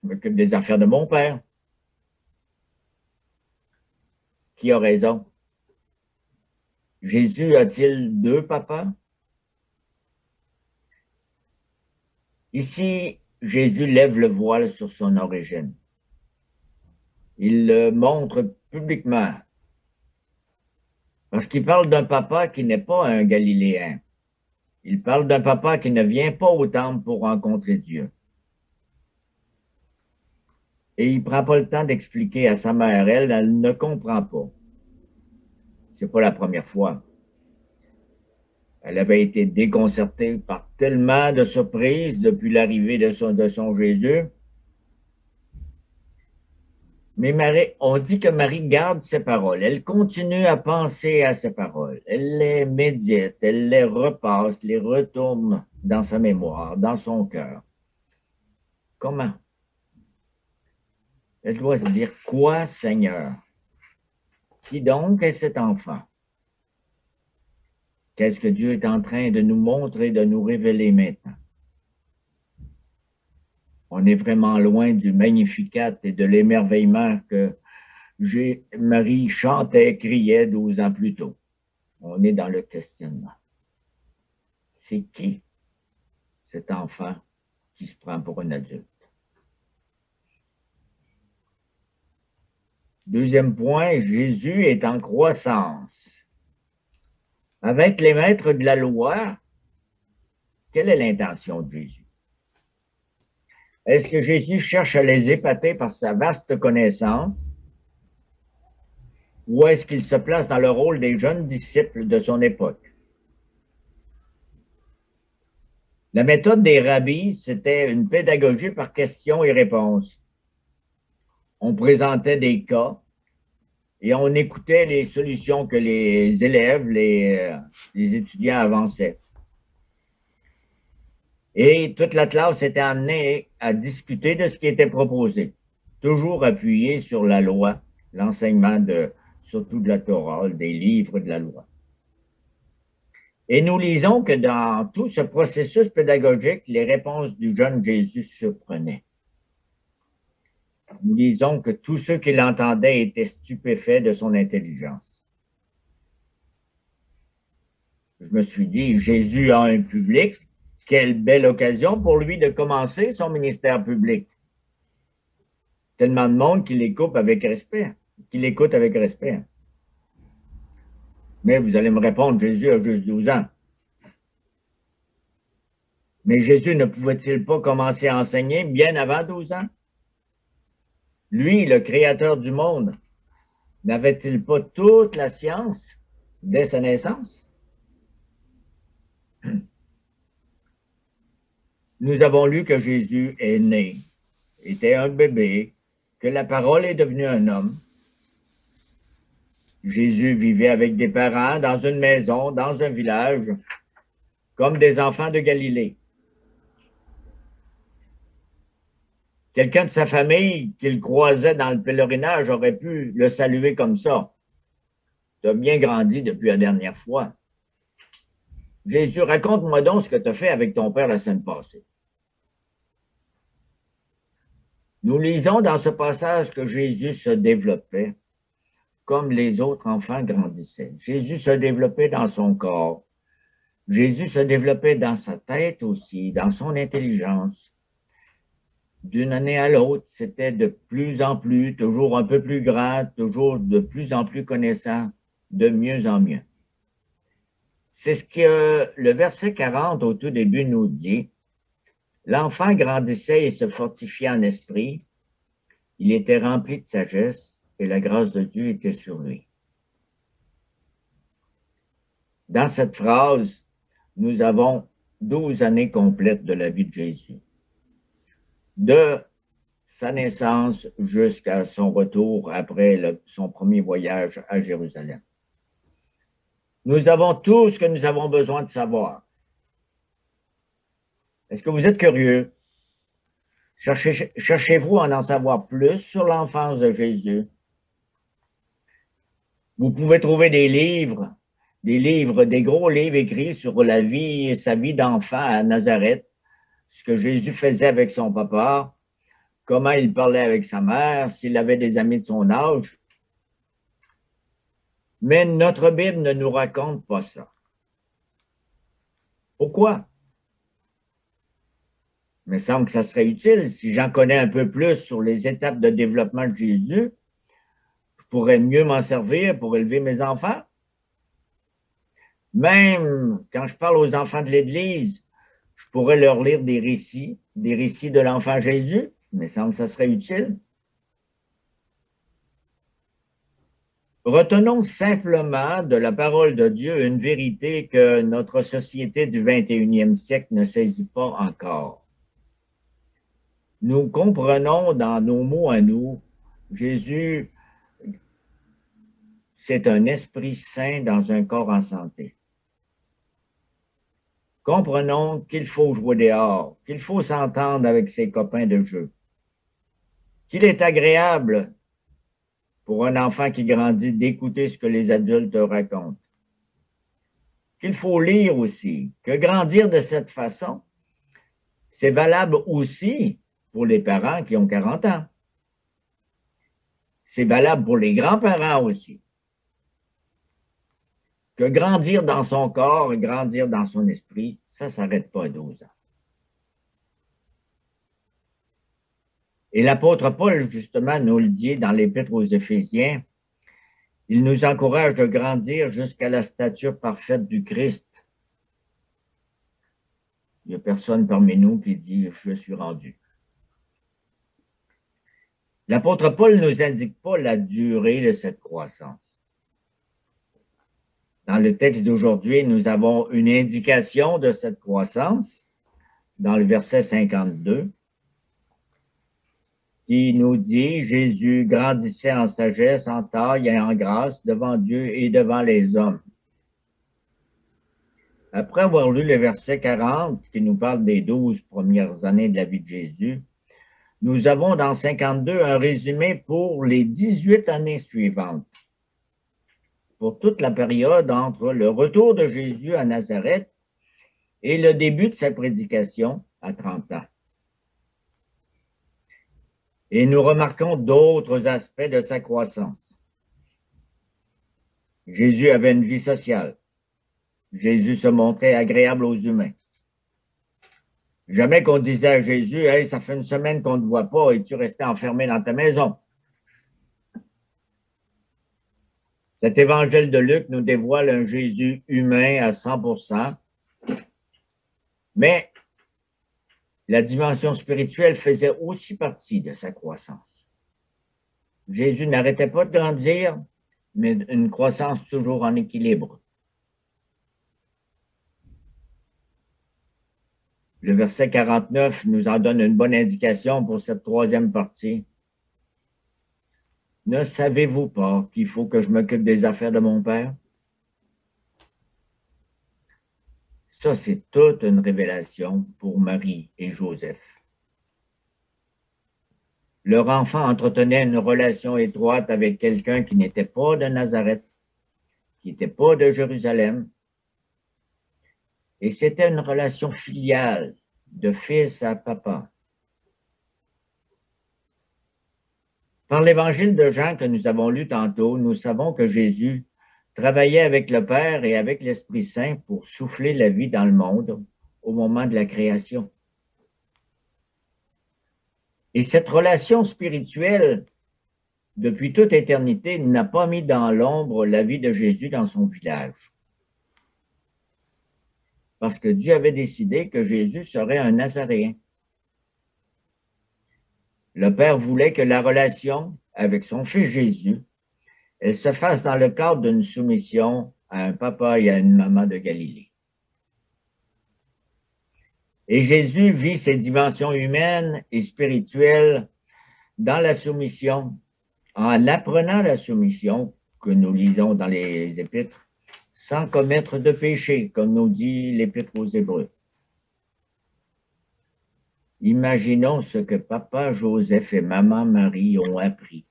Je m'occupe des affaires de mon père. Qui a raison? Jésus a-t-il deux papas? Ici, Jésus lève le voile sur son origine. Il le montre publiquement parce qu'il parle d'un papa qui n'est pas un Galiléen. Il parle d'un papa qui ne vient pas au temple pour rencontrer Dieu. Et il ne prend pas le temps d'expliquer à sa mère, elle ne comprend pas. C'est pas la première fois. Elle avait été déconcertée par tellement de surprises depuis l'arrivée de son Jésus. Mais Marie, on dit que Marie garde ses paroles. Elle continue à penser à ses paroles. Elle les médite, elle les repasse, les retourne dans sa mémoire, dans son cœur. Comment? Elle doit se dire, quoi, Seigneur? Qui donc est cet enfant? Qu'est-ce que Dieu est en train de nous montrer, de nous révéler maintenant? On est vraiment loin du Magnificat et de l'émerveillement que Marie chantait, criait 12 ans plus tôt. On est dans le questionnement. C'est qui cet enfant qui se prend pour un adulte? Deuxième point, Jésus est en croissance. Avec les maîtres de la loi, quelle est l'intention de Jésus? Est-ce que Jésus cherche à les épater par sa vaste connaissance? Ou est-ce qu'il se place dans le rôle des jeunes disciples de son époque? La méthode des rabbis, c'était une pédagogie par questions et réponses. On présentait des cas et on écoutait les solutions que les élèves, les étudiants avançaient. Et toute la classe était amenée à discuter de ce qui était proposé, toujours appuyé sur la loi, l'enseignement surtout de la Torah, des livres de la loi. Et nous lisons que dans tout ce processus pédagogique, les réponses du jeune Jésus surprenaient. Nous lisons que tous ceux qui l'entendaient étaient stupéfaits de son intelligence. Je me suis dit, Jésus a un public, quelle belle occasion pour lui de commencer son ministère public. Tellement de monde qui l'écoute avec respect, Mais vous allez me répondre, Jésus a juste 12 ans. Mais Jésus ne pouvait-il pas commencer à enseigner bien avant 12 ans? Lui, le créateur du monde, n'avait-il pas toute la science dès sa naissance? Nous avons lu que Jésus est né, était un bébé, que la parole est devenue un homme. Jésus vivait avec des parents dans une maison, dans un village, comme des enfants de Galilée. Quelqu'un de sa famille qu'il croisait dans le pèlerinage aurait pu le saluer comme ça. Tu as bien grandi depuis la dernière fois. Jésus, raconte-moi donc ce que tu as fait avec ton père la semaine passée. Nous lisons dans ce passage que Jésus se développait comme les autres enfants grandissaient. Jésus se développait dans son corps. Jésus se développait dans sa tête aussi, dans son intelligence. D'une année à l'autre, c'était de plus en plus, toujours un peu plus grand, toujours de plus en plus connaissant, de mieux en mieux. C'est ce que le verset 40 au tout début nous dit. L'enfant grandissait et se fortifiait en esprit. Il était rempli de sagesse et la grâce de Dieu était sur lui. Dans cette phrase, nous avons 12 années complètes de la vie de Jésus. De sa naissance jusqu'à son retour après son premier voyage à Jérusalem. Nous avons tout ce que nous avons besoin de savoir. Est-ce que vous êtes curieux? Cherchez-vous à en savoir plus sur l'enfance de Jésus? Vous pouvez trouver des gros livres écrits sur la vie et sa vie d'enfant à Nazareth, ce que Jésus faisait avec son papa. comment il parlait avec sa mère, s'il avait des amis de son âge. Mais notre Bible ne nous raconte pas ça. Pourquoi? Il me semble que ça serait utile. Si j'en connais un peu plus sur les étapes de développement de Jésus, je pourrais mieux m'en servir pour élever mes enfants. Même quand je parle aux enfants de l'Église, je pourrais leur lire des récits de l'enfant Jésus. Il me semble que ça serait utile. Retenons simplement de la parole de Dieu une vérité que notre société du 21e siècle ne saisit pas encore. Nous comprenons dans nos mots à nous, Jésus, c'est un esprit saint dans un corps en santé. Comprenons qu'il faut jouer dehors, qu'il faut s'entendre avec ses copains de jeu, qu'il est agréable pour un enfant qui grandit d'écouter ce que les adultes racontent, qu'il faut lire aussi, que grandir de cette façon, c'est valable aussi pour les parents qui ont 40 ans. C'est valable pour les grands-parents aussi. Que grandir dans son corps et grandir dans son esprit, ça ne s'arrête pas à 12 ans. Et l'apôtre Paul, justement, nous le dit dans l'Épître aux Éphésiens, il nous encourage de grandir jusqu'à la stature parfaite du Christ. Il n'y a personne parmi nous qui dit « je suis rendu ». L'apôtre Paul ne nous indique pas la durée de cette croissance. Dans le texte d'aujourd'hui, nous avons une indication de cette croissance dans le verset 52 qui nous dit « Jésus grandissait en sagesse, en taille et en grâce devant Dieu et devant les hommes. » Après avoir lu le verset 40 qui nous parle des 12 premières années de la vie de Jésus, nous avons dans 52 un résumé pour les 18 années suivantes, pour toute la période entre le retour de Jésus à Nazareth et le début de sa prédication à 30 ans. Et nous remarquons d'autres aspects de sa croissance. Jésus avait une vie sociale. Jésus se montrait agréable aux humains. Jamais qu'on disait à Jésus, « Hey, ça fait une semaine qu'on ne te voit pas et tu restais enfermé dans ta maison. » Cet évangile de Luc nous dévoile un Jésus humain à 100%, mais la dimension spirituelle faisait aussi partie de sa croissance. Jésus n'arrêtait pas de grandir, mais une croissance toujours en équilibre. Le verset 49 nous en donne une bonne indication pour cette troisième partie. Ne savez-vous pas qu'il faut que je m'occupe des affaires de mon Père? Ça, c'est toute une révélation pour Marie et Joseph. Leur enfant entretenait une relation étroite avec quelqu'un qui n'était pas de Nazareth, qui n'était pas de Jérusalem. Et c'était une relation filiale, de fils à papa. Par l'évangile de Jean que nous avons lu tantôt, nous savons que Jésus travaillait avec le Père et avec l'Esprit Saint pour souffler la vie dans le monde au moment de la création. Et cette relation spirituelle, depuis toute éternité, n'a pas mis dans l'ombre la vie de Jésus dans son village. Parce que Dieu avait décidé que Jésus serait un Nazaréen. Le Père voulait que la relation avec son Fils Jésus, elle se fasse dans le cadre d'une soumission à un papa et à une maman de Galilée. Et Jésus vit ses dimensions humaines et spirituelles dans la soumission, en apprenant la soumission que nous lisons dans les Épîtres, sans commettre de péché, comme nous dit l'Épître aux Hébreux. Imaginons ce que papa Joseph et maman Marie ont appris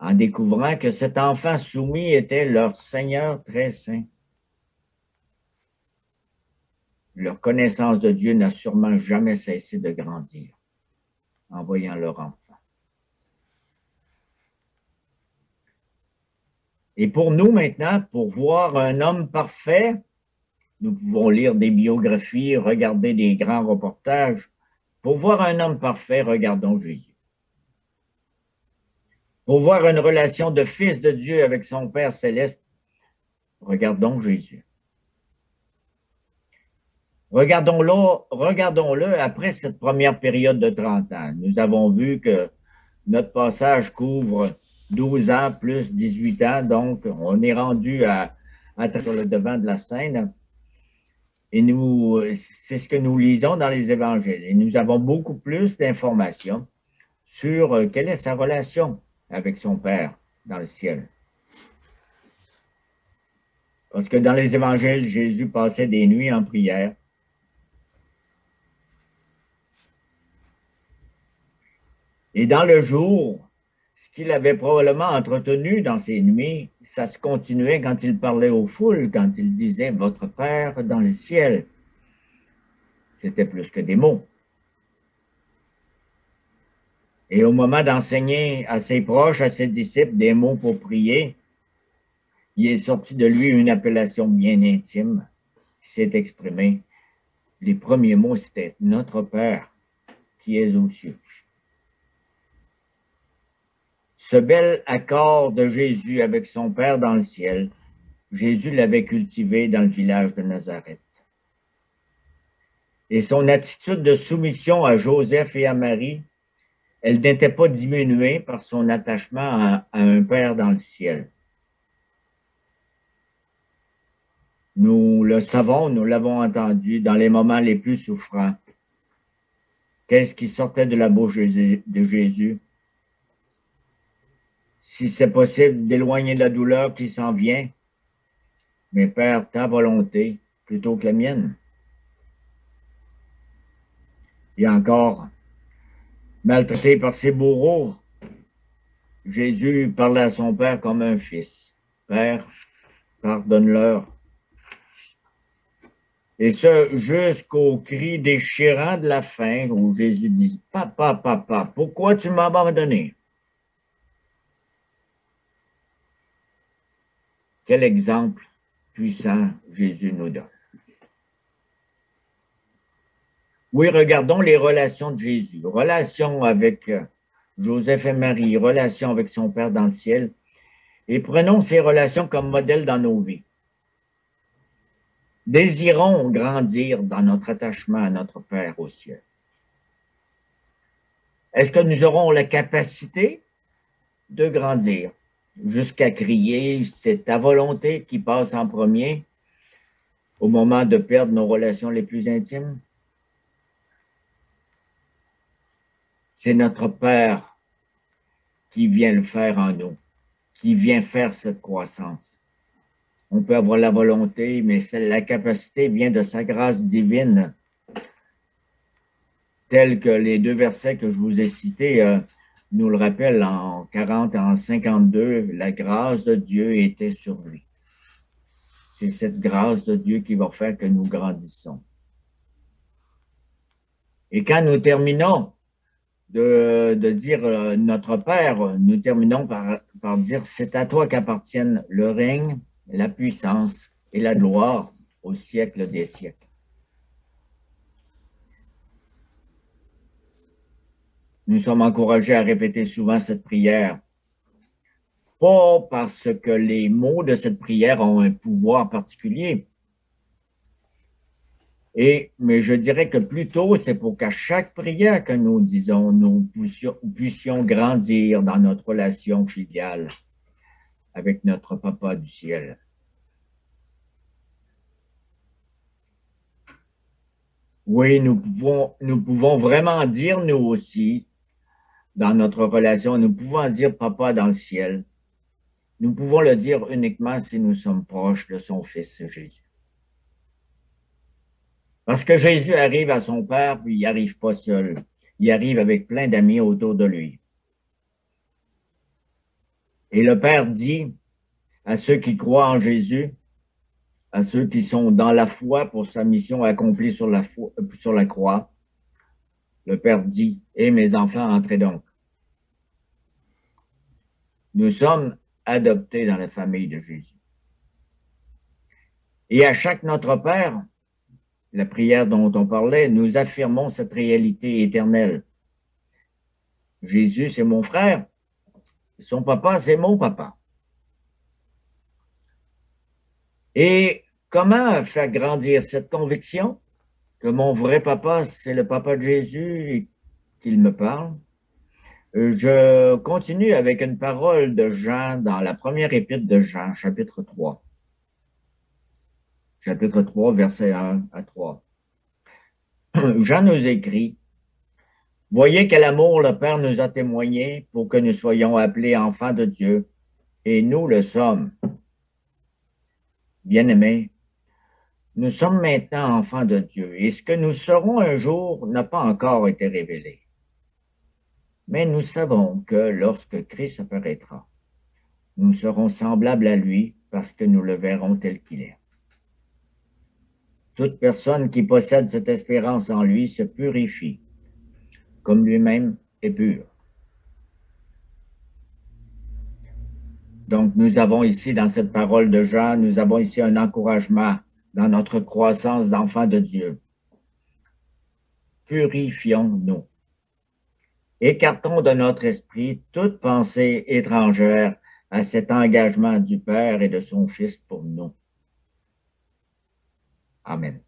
en découvrant que cet enfant soumis était leur Seigneur très saint. Leur connaissance de Dieu n'a sûrement jamais cessé de grandir. en voyant leur enfant. Et pour nous maintenant, pour voir un homme parfait, nous pouvons lire des biographies, regarder des grands reportages. Pour voir un homme parfait, regardons Jésus. Pour voir une relation de fils de Dieu avec son Père céleste, regardons Jésus. Regardons-le après cette première période de 30 ans. Nous avons vu que notre passage couvre 12 ans plus 18 ans, donc on est rendu sur le devant de la scène. Et c'est ce que nous lisons dans les évangiles. Et nous avons beaucoup plus d'informations sur quelle est sa relation avec son Père dans le ciel. Parce que dans les évangiles, Jésus passait des nuits en prière. Et dans le jour, ce qu'il avait probablement entretenu dans ces nuits, ça se continuait quand il parlait aux foules, quand il disait « Votre Père dans le ciel ». C'était plus que des mots. Et au moment d'enseigner à ses proches, à ses disciples, des mots pour prier, il est sorti de lui une appellation bien intime qui s'est exprimée. Les premiers mots, c'était « Notre Père qui es aux cieux ». Ce bel accord de Jésus avec son Père dans le ciel, Jésus l'avait cultivé dans le village de Nazareth. Et son attitude de soumission à Joseph et à Marie, elle n'était pas diminuée par son attachement à un Père dans le ciel. Nous le savons, nous l'avons entendu dans les moments les plus souffrants. Qu'est-ce qui sortait de la bouche de Jésus? Si c'est possible d'éloigner la douleur qui s'en vient, mais Père, ta volonté plutôt que la mienne. Et encore, maltraité par ses bourreaux, Jésus parlait à son Père comme un fils. Père, pardonne-leur. Et ce, jusqu'au cri déchirant de la faim, où Jésus dit, « Papa, papa, pourquoi tu m'as abandonné? » Quel exemple puissant Jésus nous donne. Oui, regardons les relations de Jésus. Relation avec Joseph et Marie, relation avec son Père dans le ciel. Et prenons ces relations comme modèle dans nos vies. Désirons grandir dans notre attachement à notre Père au ciel. Est-ce que nous aurons la capacité de grandir jusqu'à crier, c'est ta volonté qui passe en premier au moment de perdre nos relations les plus intimes? C'est notre Père qui vient le faire en nous, qui vient faire cette croissance. On peut avoir la volonté, mais la capacité vient de sa grâce divine, tels que les deux versets que je vous ai cités nous le rappellent en 40 et en 52, la grâce de Dieu était sur lui. C'est cette grâce de Dieu qui va faire que nous grandissons. Et quand nous terminons de dire notre Père, nous terminons par dire c'est à toi qu'appartiennent le règne, la puissance et la gloire au siècle des siècles. Nous sommes encouragés à répéter souvent cette prière, pas parce que les mots de cette prière ont un pouvoir particulier, mais je dirais que plutôt c'est pour qu'à chaque prière que nous disons, nous puissions grandir dans notre relation filiale avec notre Papa du ciel. Oui, nous pouvons vraiment dire nous aussi, dans notre relation, nous pouvons dire Papa dans le ciel. Nous pouvons le dire uniquement si nous sommes proches de son Fils Jésus. Parce que Jésus arrive à son Père, puis il n'arrive pas seul. Il arrive avec plein d'amis autour de lui. Et le Père dit à ceux qui croient en Jésus, à ceux qui sont dans la foi pour sa mission accomplie sur la croix, Le Père dit, « Et mes enfants, entrez donc. » Nous sommes adoptés dans la famille de Jésus. Et à chaque Notre Père, la prière dont on parlait, nous affirmons cette réalité éternelle. Jésus, c'est mon frère. Son papa, c'est mon papa. Et comment faire grandir cette conviction que mon vrai papa, c'est le papa de Jésus et qu'il me parle? Je continue avec une parole de Jean dans la première épître de Jean, chapitre 3. Chapitre 3, versets 1 à 3. Jean nous écrit, « Voyez quel amour le Père nous a témoigné pour que nous soyons appelés enfants de Dieu, et nous le sommes. Bien-aimés, nous sommes maintenant enfants de Dieu, et ce que nous serons un jour n'a pas encore été révélé. Mais nous savons que lorsque Christ apparaîtra, nous serons semblables à lui parce que nous le verrons tel qu'il est. Toute personne qui possède cette espérance en lui se purifie, comme lui-même est pur. » Donc, nous avons ici, dans cette parole de Jean, nous avons ici un encouragement dans notre croissance d'enfants de Dieu. Purifions-nous. Écartons de notre esprit toute pensée étrangère à cet engagement du Père et de son Fils pour nous. Amen.